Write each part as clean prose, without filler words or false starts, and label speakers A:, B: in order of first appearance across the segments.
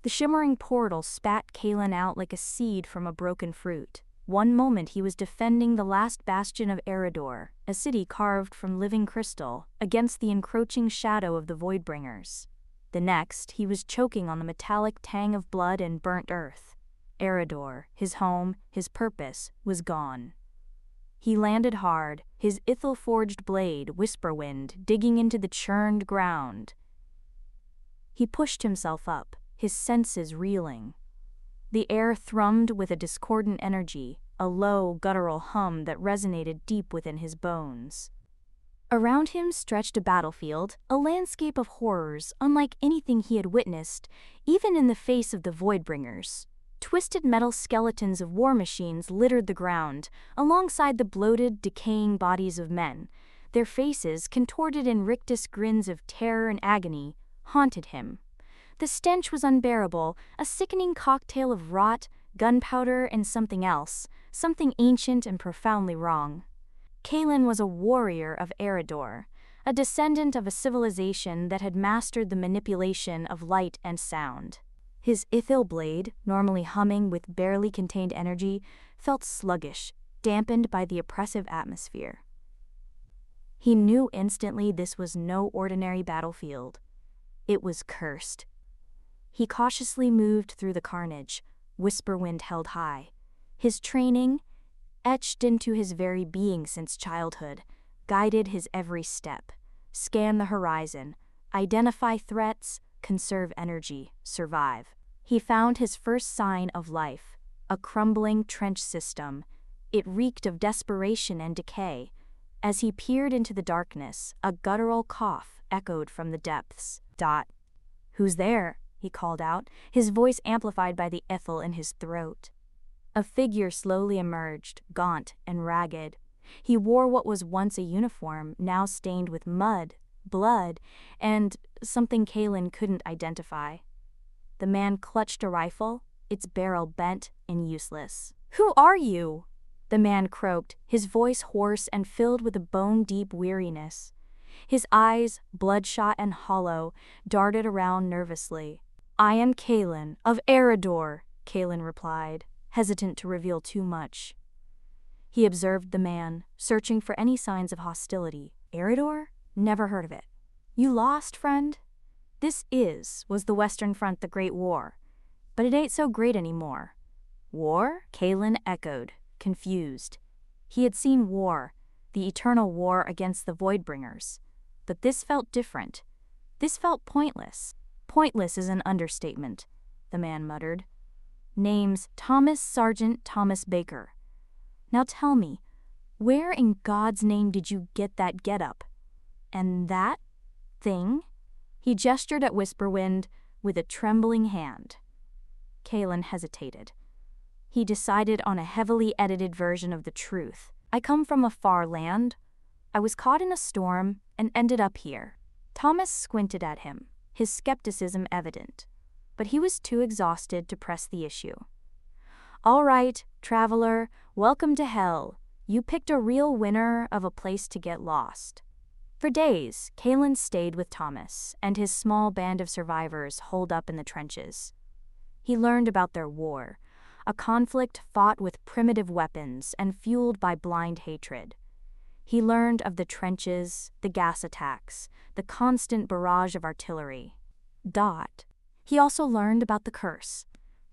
A: The shimmering portal spat Kalen out like a seed from a broken fruit. One moment he was defending the last bastion of Eridor, a city carved from living crystal, against the encroaching shadow of the Voidbringers. The next, he was choking on the metallic tang of blood and burnt earth. Eridor, his home, his purpose, was gone. He landed hard, his ithil-forged blade, Whisperwind, digging into the churned ground. He pushed himself up, his senses reeling. The air thrummed with a discordant energy, a low, guttural hum that resonated deep within his bones. Around him stretched a battlefield, a landscape of horrors unlike anything he had witnessed, even in the face of the Voidbringers. Twisted metal skeletons of war machines littered the ground, alongside the bloated, decaying bodies of men. Their faces, contorted in rictus grins of terror and agony, haunted him. The stench was unbearable, a sickening cocktail of rot, gunpowder, and something else, something ancient and profoundly wrong. Kalen was a warrior of Eridor, a descendant of a civilization that had mastered the manipulation of light and sound. His ithil blade, normally humming with barely contained energy, felt sluggish, dampened by the oppressive atmosphere. He knew instantly this was no ordinary battlefield. It was cursed. He cautiously moved through the carnage, Whisperwind held high. His training, etched into his very being since childhood, guided his every step. Scan the horizon, identify threats, conserve energy, survive. He found his first sign of life, a crumbling trench system. It reeked of desperation and decay. As he peered into the darkness, a guttural cough echoed from the depths. "Who's there?" he called out, his voice amplified by the ithil in his throat. A figure slowly emerged, gaunt and ragged. He wore what was once a uniform, now stained with mud, blood, and something Kalen couldn't identify. The man clutched a rifle, its barrel bent and useless. "Who are you?" the man croaked, his voice hoarse and filled with a bone-deep weariness. His eyes, bloodshot and hollow, darted around nervously. "I am Kalen, of Eridor," Kalen replied, hesitant to reveal too much. He observed the man, searching for any signs of hostility. "Eridor? Never heard of it." "You lost, friend?" Was the Western Front the Great War. But it ain't so great anymore." "War?" Kalen echoed, confused. He had seen war, the eternal war against the Voidbringers. But this felt different. This felt pointless. "Pointless is an understatement," the man muttered. "Name's Thomas Sergeant Thomas Baker. Now tell me, where in God's name did you get that getup? And that thing?" He gestured at Whisperwind with a trembling hand. Kalen hesitated. He decided on a heavily edited version of the truth. "I come from a far land. I was caught in a storm and ended up here." Thomas squinted at him, his skepticism evident. But he was too exhausted to press the issue. "All right, traveler, welcome to hell. You picked a real winner of a place to get lost." For days, Kalen stayed with Thomas and his small band of survivors holed up in the trenches. He learned about their war, a conflict fought with primitive weapons and fueled by blind hatred. He learned of the trenches, the gas attacks, the constant barrage of artillery. He also learned about the curse.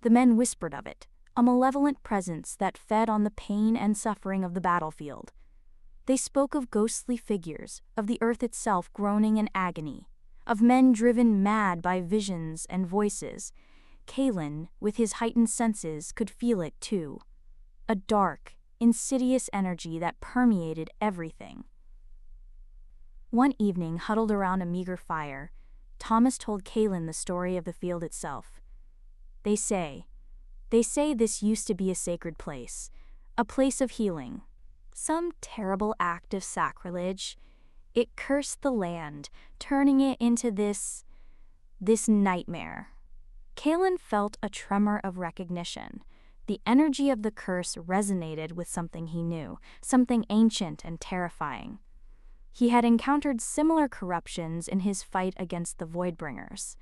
A: The men whispered of it, a malevolent presence that fed on the pain and suffering of the battlefield. They spoke of ghostly figures, of the earth itself groaning in agony, of men driven mad by visions and voices. Kalen, with his heightened senses, could feel it too. A dark, insidious energy that permeated everything. One evening, huddled around a meager fire, Thomas told Kalen the story of the field itself. They say this used to be a sacred place, a place of healing. Some terrible act of sacrilege. It cursed the land, turning it into this nightmare. Kalen felt a tremor of recognition. The energy of the curse resonated with something he knew, something ancient and terrifying. He had encountered similar corruptions in his fight against the Voidbringers.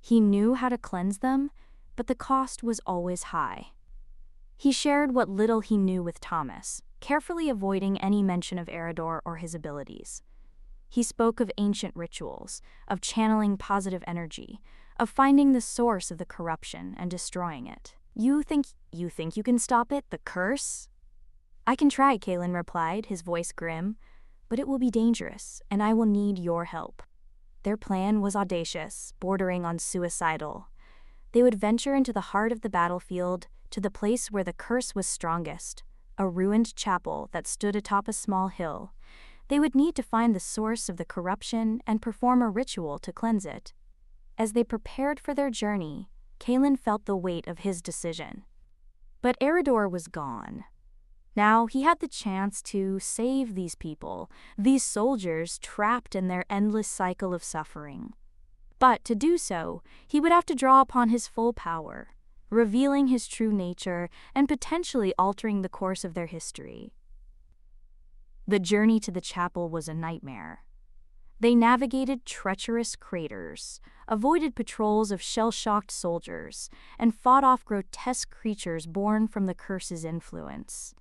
A: He knew how to cleanse them, but the cost was always high. He shared what little he knew with Thomas, carefully avoiding any mention of Eridor or his abilities. He spoke of ancient rituals, of channeling positive energy, of finding the source of the corruption and destroying it. You think you can stop it, the curse? I can try, Kalen replied, his voice grim, but it will be dangerous, and I will need your help. Their plan was audacious, bordering on suicidal. They would venture into the heart of the battlefield, to the place where the curse was strongest, a ruined chapel that stood atop a small hill. They would need to find the source of the corruption and perform a ritual to cleanse it. As they prepared for their journey, Kalen felt the weight of his decision. But Eridor was gone. Now he had the chance to save these people, these soldiers trapped in their endless cycle of suffering. But to do so, he would have to draw upon his full power, revealing his true nature and potentially altering the course of their history. The journey to the chapel was a nightmare. They navigated treacherous craters, avoided patrols of shell-shocked soldiers, and fought off grotesque creatures born from the curse's influence.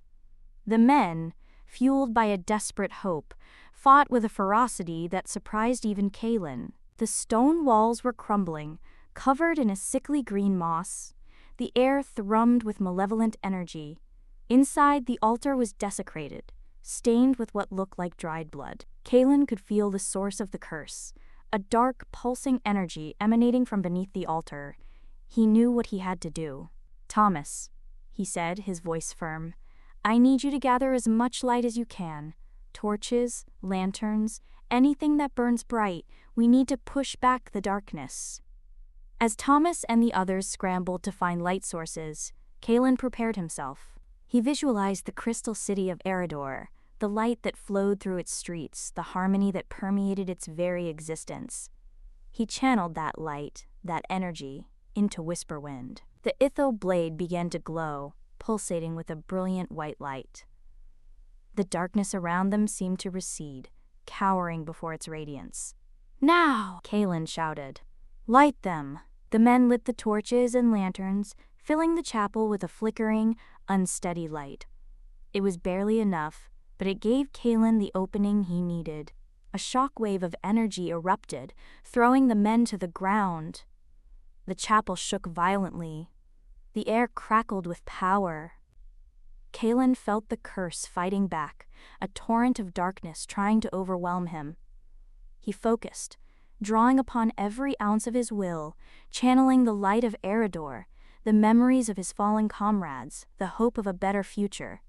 A: The men, fueled by a desperate hope, fought with a ferocity that surprised even Kalen. The stone walls were crumbling, covered in a sickly green moss. The air thrummed with malevolent energy. Inside, the altar was desecrated, stained with what looked like dried blood. Kalen could feel the source of the curse, a dark, pulsing energy emanating from beneath the altar. He knew what he had to do. Thomas, he said, his voice firm, I need you to gather as much light as you can. Torches, lanterns, anything that burns bright. We need to push back the darkness. As Thomas and the others scrambled to find light sources, Kalen prepared himself. He visualized the crystal city of Eridor, the light that flowed through its streets, the harmony that permeated its very existence. He channeled that light, that energy, into Whisperwind. The Itho blade began to glow, pulsating with a brilliant white light. The darkness around them seemed to recede, cowering before its radiance. Now! Kalen shouted. Light them! The men lit the torches and lanterns, filling the chapel with a flickering, unsteady light. It was barely enough, but it gave Kalen the opening he needed. A shockwave of energy erupted, throwing the men to the ground. The chapel shook violently. The air crackled with power. Kalen felt the curse fighting back, a torrent of darkness trying to overwhelm him. He focused, drawing upon every ounce of his will, channeling the light of Eridor, the memories of his fallen comrades, the hope of a better future.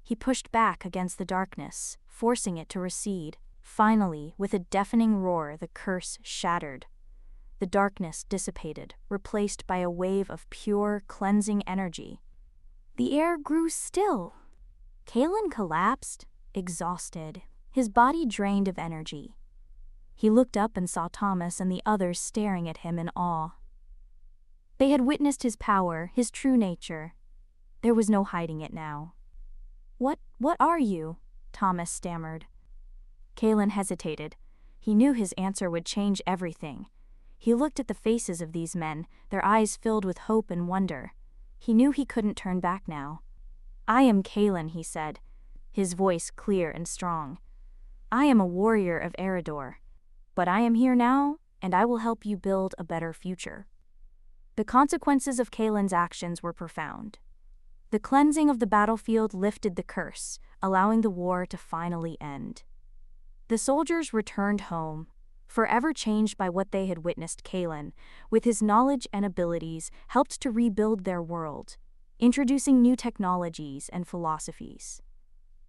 A: He pushed back against the darkness, forcing it to recede. Finally, with a deafening roar, the curse shattered. The darkness dissipated, replaced by a wave of pure, cleansing energy. The air grew still. Kalen collapsed, exhausted, his body drained of energy. He looked up and saw Thomas and the others staring at him in awe. They had witnessed his power, his true nature. There was no hiding it now. What are you? Thomas stammered. Kalen hesitated. He knew his answer would change everything. He looked at the faces of these men, their eyes filled with hope and wonder. He knew he couldn't turn back now. I am Kalen, he said, his voice clear and strong. I am a warrior of Eridor. But I am here now, and I will help you build a better future. The consequences of Kalen's actions were profound. The cleansing of the battlefield lifted the curse, allowing the war to finally end. The soldiers returned home, forever changed by what they had witnessed. Kalen, with his knowledge and abilities, helped to rebuild their world, introducing new technologies and philosophies.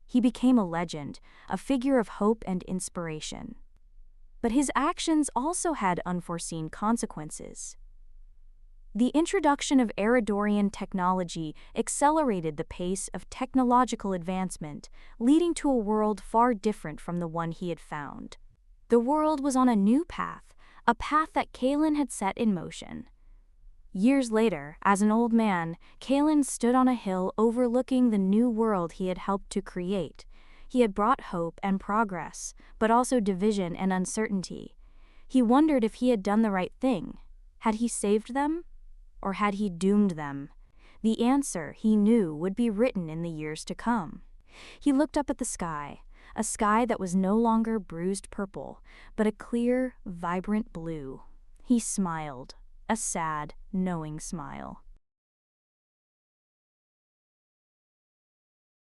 A: He became a legend, a figure of hope and inspiration. But his actions also had unforeseen consequences. The introduction of Eridorian technology accelerated the pace of technological advancement, leading to a world far different from the one he had found. The world was on a new path, a path that Kalen had set in motion. Years later, as an old man, Kalen stood on a hill overlooking the new world he had helped to create. He had brought hope and progress, but also division and uncertainty. He wondered if he had done the right thing. Had he saved them? Or had he doomed them? The answer, he knew, would be written in the years to come. He looked up at the sky, a sky that was no longer bruised purple, but a clear, vibrant blue. He smiled, a sad, knowing smile.